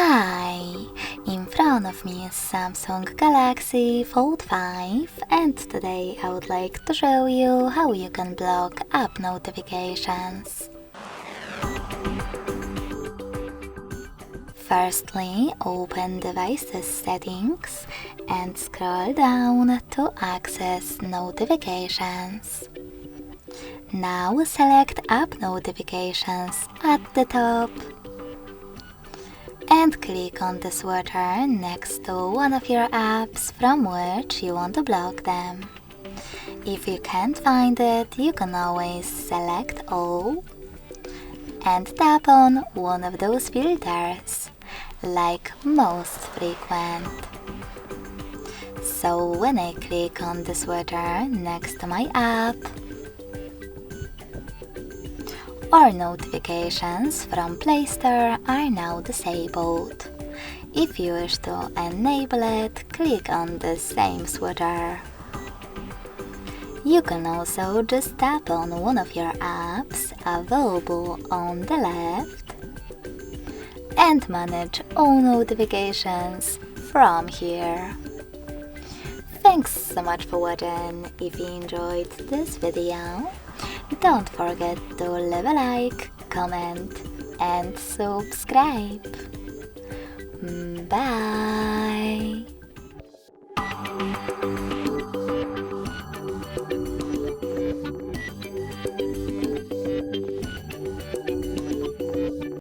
Hi! In front of me is Samsung Galaxy Fold 5 and today I would like to show you how you can block app notifications. Firstly, open Devices Settings and scroll down to access notifications. Now select App Notifications at the top and click on the sweater next to one of your apps from which you want to block them. If you can't find it, you can always select All and tap on one of those filters, like Most Frequent. So when I click on the sweater next to my app, our notifications from Play Store are now disabled. If you wish to enable it, click on the same sweater. You can also just tap on one of your apps available on the left and manage all notifications from here. Thanks so much for watching. If you enjoyed this video, don't forget to leave a like, comment and subscribe. Bye!